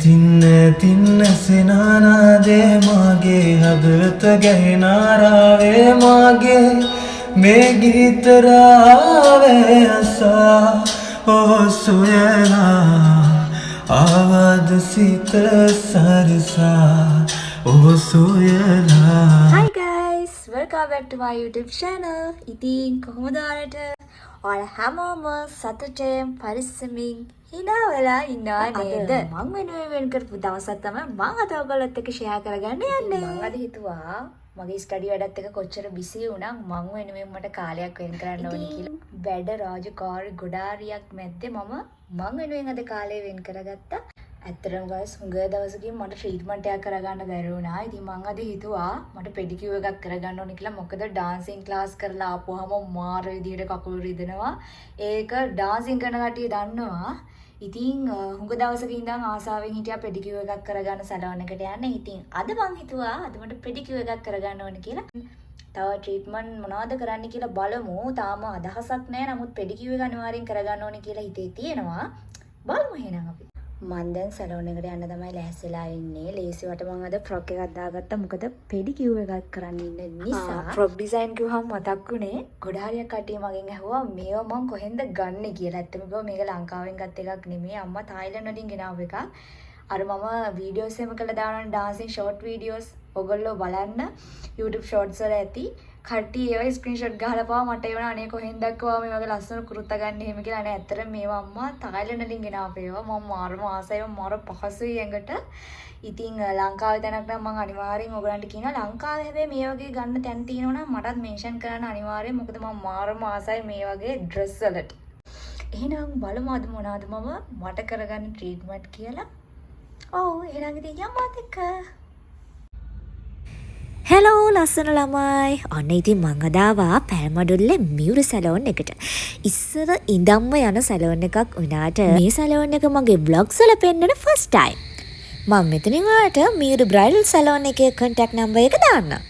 තින්න සෙනානාදේ මාගේ හදවත ගැහිනාරාවේ මාගේ මේ ගීතරාවේ අසා සොයලා ආවද සිත සරසා සොයලා. Hi guys, welcome back to my YouTube channel. ඉතින් කොහොමද ඔයාලට? ඔයාලා හැමෝම සතුටෙන් පරිස්සමින් hina වෙලා ඉන්නවා නේද? මම වෙන කරපු දවසක් තමයි මම අද ඔයගොල්ලොත් එක්ක share කරගන්න යන්නේ. මම අද හිතුවා මගේ ස්ටඩි වැඩත් එක්ක කොච්චර බිසි වුණා මම වෙනුවෙන් මට කාලයක් වෙන් කරන්න ඕනේ කියලා. වැඩ රාජකාරි ගොඩාරියක් මැද්දේ මම වෙනුවෙන් අද කාලය වෙන් කරගත්තා. ඇත්තටම guys හුඟ දවසකින් මට ට්‍රීට්මන්ට් එකක් කරගන්න බැරි වුණා. ඉතින් මම අද හිතුවා මට පෙඩිකියුර් එකක් කරගන්න ඕනේ කියලා. මොකද ඩාන්සින් ක්ලාස් කරලා ආපුවාම මාර විදියට කකුල් රිදෙනවා. ඒක ඩාන්සින් කරන කට්ටිය දන්නවා. ඉතින් හුඟ දවසක ඉඳන් ආසාවෙන් හිටියා පෙඩිකියුර් එකක් කරගන්න සැලෝන් එකට යන්න. ඉතින් අද මං හිතුවා අද මට පෙඩිකියුර් එකක් කරගන්න ඕනේ කියලා. තව ට්‍රීට්මන්ට් මොනවද කරන්න කියලා බලමු. තාම අදහසක් නැහැ. නමුත් පෙඩිකියුර් එක අනිවාර්යෙන් කරගන්න ඕනේ කියලා හිතේ තියෙනවා. බලමු එහෙනම් අපි. මම දැන් සැලෝන් එකට යන්න තමයි ලෑස්තිලා ඉන්නේ. ලේසියට මම අද ෆ්‍රොක් එකක් දාගත්තා. මොකද පෙඩිකියුර් එකක් කරන්න ඉන්න නිසා. ෆ්‍රොක් ඩිසයින් කිව්වම මතක් වුණේ ගොඩාරියක් කට්ටිය මගෙන් ඇහුවා මේවා මං කොහෙන්ද ගන්නෙ කියලා. ඇත්තම කිව්වා මේක ලංකාවෙන් ගත්ත එකක් නෙමෙයි. අම්මා තායිලන්ත වලින් ගෙනාව එකක්. අර මම වීඩියෝස් එහෙම කළා දානවා ඩාන්සින් ෂෝට් වීඩියෝස්. ඔයගොල්ලෝ බලන්න YouTube shorts වල ඇති. කට්ටිය ඒවා ස්ක්‍රීන්ෂොට් ගහලා පාව මට ඒවන අනේ කොහෙන්ද දැක්කවා මේ වගේ ලස්සන කුරුත්තා ගන්න එහෙම කියලා. අනේ ඇත්තටම මේවා අම්මා තායිලන්ත වලින් ගෙනාව ඒවා. මම මාරම ආසයි මාර පහසුයි ඇඟට. ඉතින් ලංකාවේ තැනක් නම් මම අනිවාර්යෙන් ඔයගලන්ට කියනවා ලංකාවේ හැබැයි මේ වගේ ගන්න තැන් තියෙනවා නම් මටත් මෙන්ෂන් කරන්න අනිවාර්යෙන්. මොකද මම මාරම ආසයි මේ වගේ ඩ්‍රෙස් වලට. එහෙනම් බලමු අද මොනවද මම මට කරගන්න ට්‍රීට්මන්ට් කියලා. ඔව් එහෙනම් ඉතින් යම්මත් එක්ක. හෙලෝ ලස්සන ළමයි. ඔන්න ඉතින් මං අද ආවා පැල්මඩොල්ලේ මියුරු සැලෝන් එකට. ඉස්සර ඉඳන්ම යන සැලෝන් එකක් වුණාට මේ සැලෝන් එක මගේ vlogs වල පෙන්නන first time. මම මෙතනින් ඔයාලට මියුරු බ්‍රයිඩල් සැලෝන් එකේ contact number එක දාන්නම්.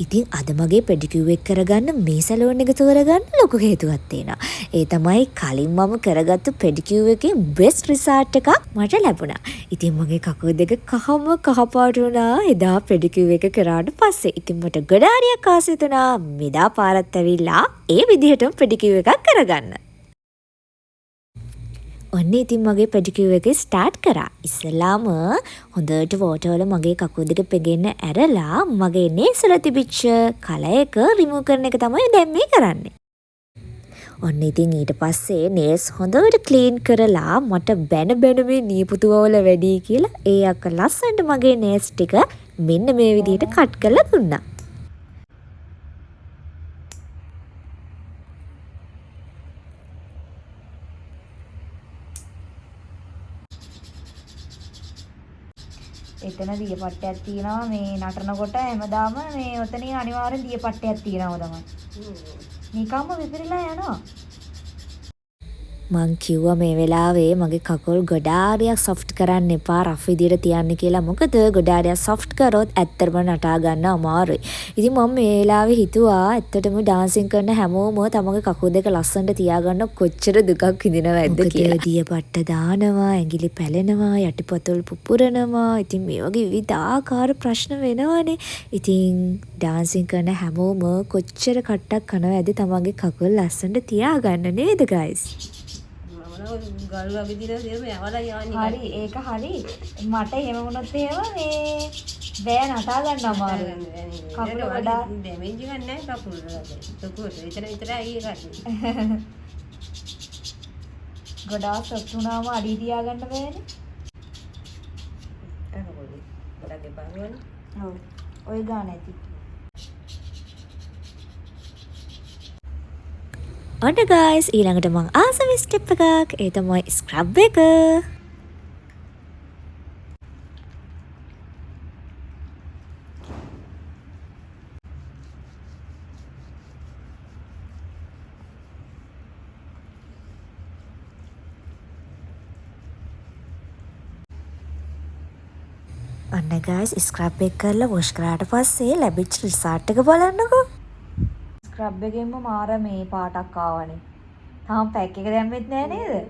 ඉතින් අද මගේ පෙඩිකියුර් එක කරගන්න මේ සැලෝන් එක තෝරගන්න ලොකු හේතුවක් තියෙනවා. ඒ තමයි කලින් මම කරගත්තු පෙඩිකියුර් එකේ බෙස්ට් රිසල්ට් එකක් මට ලැබුණා. ඉතින් මගේ කකුල් දෙක කහපාට වුණා එදා පෙඩිකියුර් එක කරාට පස්සේ. ඉතින් මට ගොඩාරියක් ආසයි තුනා මෙදා පාරත් ඇවිල්ලා ඒ විදිහටම පෙඩිකියුර් එකක් කරගන්න. ඔන්න ඉතින් මගේ පෙඩිකියුර් එක ස්ටාර්ට් කරා. ඉස්සෙල්ලාම හොඳට වෝටර් වල මගේ කකුල් දෙක පෙගෙන්න ඇරලා මගේ නේල්ස් වල තිබිච්ච කලර් එක රිමූව් කරන එක තමයි දැන් මේ කරන්නේ. ඔන්න ඉතින් ඊට පස්සේ නේල්ස් හොඳට ක්ලීන් කරලා මට බැන මේ නියපොතුව වල වැඩි කියලා ඒ අක්ක ලස්සනට මගේ නේල්ස් ටික මෙන්න මේ විදිහට කට් කරලා දුන්නා. එතන දිය පට්ටයක් තියෙනවා මේ නටනකොට හැමදාම මේ ඔතනින් අනිවාර්යෙන් දිය පට්ටයක් තියෙනවා තමයි. නිකම්ම විපිරලා යනවා. මං කිව්වා මේ වෙලාවේ මගේ කකුල් ගොඩාරියක් සොෆ්ට් කරන්න එපා රෆ් විදියට තියන්න කියලා. මොකද ගොඩාරියක් සොෆ්ට් කරොත් ඇත්තටම නටා ගන්න අමාරුයි. ඉතින් මම මේ වෙලාවේ හිතුවා ඇත්තටම ඩාන්සින් කරන හැමෝම තමගේ කකුල් දෙක ලස්සනට තියාගන්න කොච්චර දුකක් විඳිනවද කියලා. දිය පට්ට දානවා, ඇඟිලි පැලෙනවා, යටිපතුල් පුපුරනවා. ඉතින් මේ වගේ විවිධාකාර ප්‍රශ්න වෙනවනේ. ඉතින් ඩාන්සින් කරන හැමෝම කොච්චර කට්ටක් කනවද තමගේ කකුල් ලස්සනට තියාගන්න නේද guys? හරි ඒක හරි මට එහෙම වුණොත් එහෙම මේ බෑ නටා ගන්න අමාරුයි. කකුල වඩා ඩැමේජ් ගන්න නැහැ කකුල වලට. විතරයි ඒක. ගොඩාක් සොත් වුණාම අඩි තියා ගන්න බෑනේ. ගොඩක් එපා වුණා. ඔව්. ඔය ගාන ඇති. ඔන්න guys ඊළඟට මං ආසම ස්ටෙප් එකක් ඒ තමයි ස්ක්‍රබ් එක. ඔන්න guys ස්ක්‍රබ් එක කරලා වොෂ් කරාට පස්සේ ලැබිච්ච රිසල්ට් එක බලන්නකෝ. ස්ක්‍රබ් එකෙන්ම මාර මේ පාටක් ආවනේ. පැක් එක දැම්මෙත් නෑ නේද?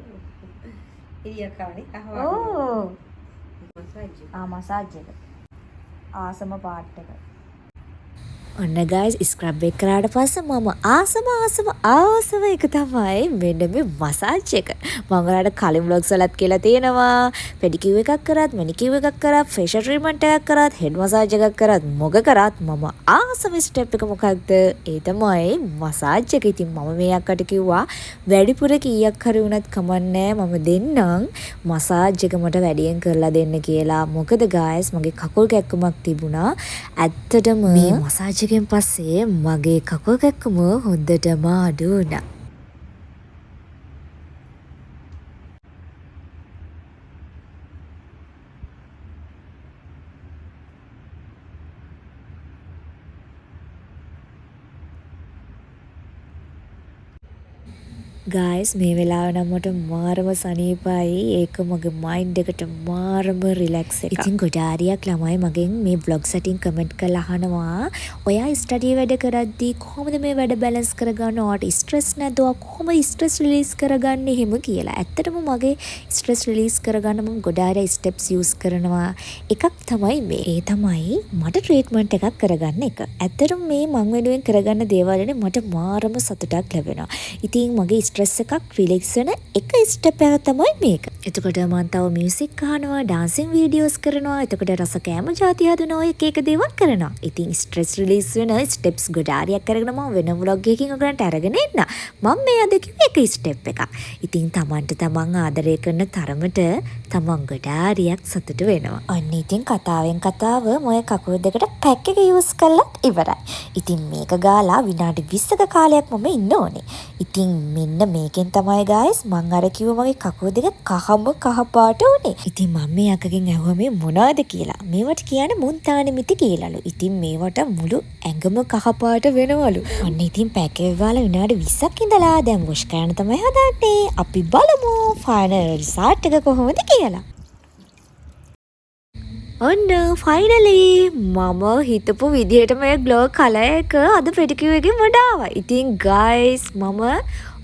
ඉරියක් කාලේ කහවා. ඕ. මසාජ් මසාජ් එක. ආසම පාට් එක. ඔන්න ගයිස් ස්ක්‍රබ් එක කරාට පස්සේ මම ආසම එක තමයි මෙන්න මේ මසාජ් එක. මම ඔයාලට කලින් vlogs වලත් කියලා තියෙනවා. පෙඩිකියුර් එකක් කරත්, මැනිකියුර් එකක් කරත්, ෆේෂියල් ට්‍රීට්මන්ට් එකක් කරත්, හෙඩ් මසාජ් එකක් කරත්, මොක කරත් මම ආසම ස්ටෙප් එක මොකක්ද? ඒ තමයි මසාජ් එක. ඉතින් මම මේ අක්කට කිව්වා වැඩිපුර කීයක් හරි වුණත් කමන්නේ මම දෙන්නම් මසාජ් එක මට වැඩියෙන් කරලා දෙන්න කියලා. මොකද ගයිස් මගේ කකුල් කැක්කමක් තිබුණා. ඇත්තටම මේ මසාජ් එකෙන් පස්සේ මගේ කකුල් කැක්කම හොඳටම අඩු වුණා. ගයිස් මේ වෙලාව නම් මට මාරම සනීපයි. ඒක මගේ මයින්ඩ් එකට මාරම රිලැක්ස් එකක්. ඉතින් ගොඩාරියක් ළමයි මගෙන් මේ vlogs වලින් කමෙන්ට් කරලා අහනවා ඔයා ස්ටඩි වැඩ කරද්දී කොහොමද මේ වැඩ බැලන්ස් කරගන්නේ? ඔයාට ස්ට්‍රෙස් නැද්ද? ඔයා කොහොමද ස්ට්‍රෙස් රිලීස් කරගන්නේ? එහෙම කියලා. ඇත්තටම මගේ ස්ට්‍රෙස් රිලීස් කරගන්න මම ගොඩාරිය ස්ටෙප්ස් යූස් කරනවා. එකක් තමයි මේ. ඒ තමයි මට ට්‍රීට්මන්ට් එකක් කරගන්න එක. ඇත්තටම මේ මං වෙනුවෙන් කරගන්න දේවල් වලින් මට මාරම සතුටක් ලැබෙනවා. ඉතින් මගේ ස්ට්‍රෙස් එකක් රිලැක්ස් වෙන එක ස්ටෙප් එක තමයි මේක. එතකොට මම තව මියුසික් අහනවා, ඩාන්සින් වීඩියෝස් කරනවා. එතකොට රස කෑම જાති හදනවා, එක එක දේවල් කරනවා. ඉතින් ස්ට්‍රෙස් රිලීස් වෙන ස්ටෙප්ස් ගොඩාරියක් කරගෙන මම වෙන vlog එකකින් ඔයගලන්ට අරගෙන එන්න. මම මේ අද කිව්වේ එක ස්ටෙප් එකක්. ඉතින් Tamanට Taman ආදරය කරන තරමට Taman ගොඩාරියක් සතුටු වෙනවා. අන්න ඉතින් කතාවෙන් කතාව මොය කකුල් දෙකට පැක් එක යූස් කළත් ඉවරයි. ඉතින් මේක ගාලා විනාඩි 20ක කාලයක් මම ඉන්න ඕනේ. ඉතින් මෙන්න මේකෙන් තමයි guys මං අර කිව්ව මගේ කකුල් දෙක කහ පාට උනේ. ඉතින් මම මේ අකගෙන් ඇහුවා මේ මොනවද කියලා. මේවට කියන්නේ මුන්තානිමිති කියලාලු. ඉතින් මේවට මුළු ඇඟම කහ පාට වෙනවලු. අන්න ඉතින් පැක් එක ගාලා විනාඩි 20ක් ඉඳලා දැන් වොෂ් කරන්න තමයි හදන්නේ. අපි බලමු ෆයිනල් රිසල්ට් එක කොහොමද කියලා. ඔන්න ෆයිනලි මම හිතපු විදිහට මේ ග්ලෝ කලර් එක අද පෙඩිකියුර් එකෙන් වඩාවා. ඉතින් guys මම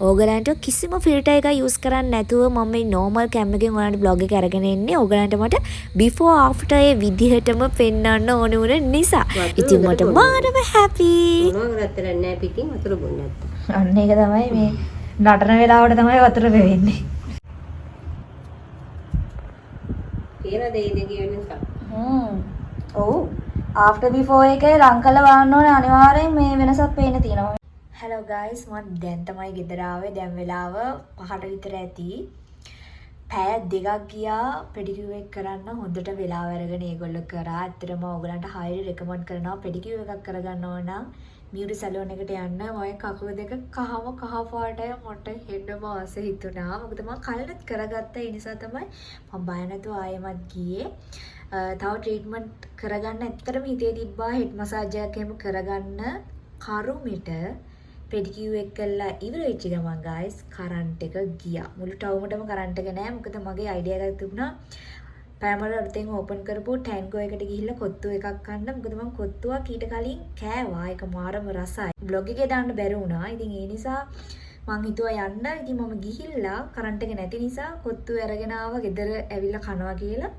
ඕගලන්ට කිසිම ෆිල්ටර් එකක් යූස් කරන්නේ නැතුව මම මේ normal cam එකෙන් ඔයාලට vlog එක අරගෙන එන්නේ. ඕගලන්ට මට before after ඒ විදිහටම පෙන්වන්න ඕන වුණ නිසා. ඉතින් මට මාරම happy. මොනවා කරත්තර නැහැ පිටින් වතුර බොන්නේ නැත්නම්. අන්න ඒක තමයි මේ නටන වෙලාවට තමයි වතුර වෙන්නේ. කියලා දෙයි දෙකේ වෙනස. ඔව් after before එකේ රං කළ බලන්න ඕනේ අනිවාර්යෙන් මේ වෙනසක් පේන්න තියෙනවා. hello guys මම දැන් තමයි ගෙදර ආවේ. දැන් වෙලාව 5ට විතර ඇති. පැය දෙකක් ගියා පෙඩිකියුර් එක කරන්න. හොඳට වෙලාව අරගෙන ඒගොල්ලෝ කරා. ඇත්තටම ඕගලන්ට highly recommend කරනවා පෙඩිකියුර් එකක් කරගන්න ඕන නම් මියුරි සැලෝන් එකට යන්න. ඔය කකුල දෙක කහ පාටයි මට හෙන්නම ආස හිතුණා. මොකද මම කලින්ත් කරගත්තා. ඒ නිසා තමයි මම බය නැතුව ආයෙමත් ගියේ. තව ට්‍රීට්මන්ට් කරගන්න ඇත්තටම හිතේ තිබ්බා හෙඩ් මසාජ් එකක් එහෙම කරගන්න. කරුමිට පෙඩිකියුර් එක කළා ඉවර වෙච්ච ගමන් guys කරන්ට් එක ගියා. මුළු ටවුමටම කරන්ට් එක නෑ. මොකද මගේ අයිඩියා එකක් තිබුණා පැනමල අලුතෙන් ඕපන් කරපු ටැන්කෝ එකට ගිහිල්ලා කොත්තු එකක් ගන්න. මොකද මම කොත්තුවක් ඊට කලින් කෑවා. ඒක මාරම රසයි. බ්ලොග් එකේ දාන්න බැරි වුණා. ඉතින් ඒ නිසා මං හිතුවා යන්න. ඉතින් මම ගිහිල්ලා කරන්ට් එක නැති නිසා කොත්තු අරගෙන ආවා. ගෙදර ඇවිල්ලා කනවා කියලා.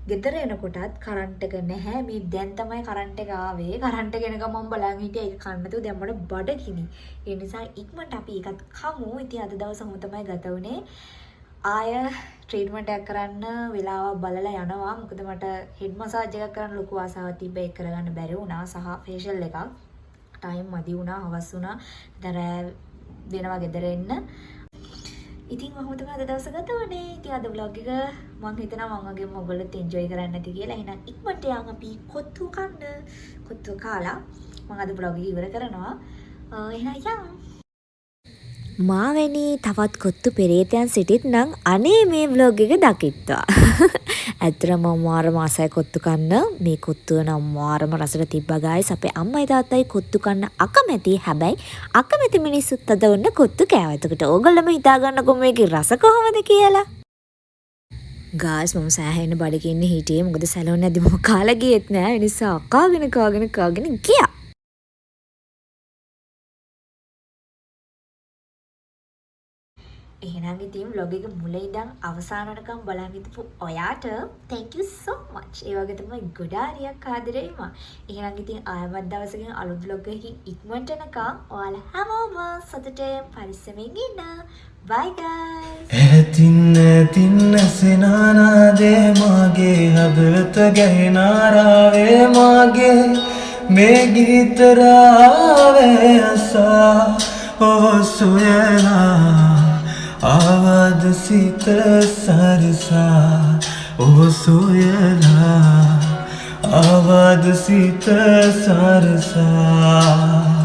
ගෙදර එනකොටත් කරන්ට් එක නැහැ. මේ දැන් තමයි කරන්ට් එක ආවේ. කරන්ට් එක එනකම් මම බලන් හිටියා ඒක කන්න නැතුව දැන් මට බඩගිනි. ඒ නිසා ඉක්මනට අපි ඒකත් කමු. ඉතින් අද දවස මොහොත තමයි ගත වුනේ. ආය ට්‍රීට්මන්ට් එකක් කරන්න වෙලාවක් බලලා යනවා. මොකද මට හෙඩ් මසාජ් එකක් කරන්න ලොකු ආසාවක් තිබ්බ. ඒක කරගන්න බැරි වුණා. සහ ෆේෂියල් එකක් ටයිම් මදි වුණා. හවස් වුණා. දැන් වෙනවා ගෙදර එන්න. ඉතින් මම තමයි අද දවස ගත වුනේ. ඉතින් අද vlog එක මම හිතනවා මම වගේම ඔයගොල්ලොත් enjoy කරන්න ඇති කියලා. එහෙනම් ඉක්මනට යන් අපි කොත්තු කන්න. කොත්තු කාලා මම අද vlog එක ඉවර කරනවා. එහෙනම් යන්. මාවැනි තවත් කොත්තු පෙරේතයන් සිටිත් නම් අනේ මේ vlog එක දකිත්වා. ඇත්තටම මම මාරම ආසයි කොත්තු කන්න. මේ කොත්තුව නම් මාරම රසට තිබ්බා guys. අපේ අම්මයි තාත්තයි කොත්තු කන්න අකමැති. හැබැයි අකමැති මිනිස්සුත් අද ඔන්න කොත්තු කෑවා. එතකොට ඕගොල්ලෝම හිතා ගන්නකො මේකේ රස කොහොමද කියලා. guys මම සෑහෙන බඩගින්න හිටියේ. මොකද සැලෝන් ඇද්දි මම කාලා ගියෙත් නෑ. ඒ නිසා කාගෙන ගියා. එහෙනම් ඉතින් vlog එක මුල ඉඳන් අවසාන වෙනකම් බලන් හිටපු ඔයාට thank you so much. ඒ වගේ තමයි ගොඩාරියක් ආදරේ මම. එහෙනම් ඉතින් ආයමත් දවසකින් අලුත් vlog එකකින් ඉක්මනට එනකම් ඔයාලා හැමෝම සතුටෙන් පරිස්සමෙන් ඉන්න. Bye guys. ඇතින්න සෙනානාදේ මාගේ හදවත ගැහිනාරාවේ මාගේ මේ ගීතරාවේ අසා සොයලා ආවද සිත සරසා සොයලා ආවද සිත සරසා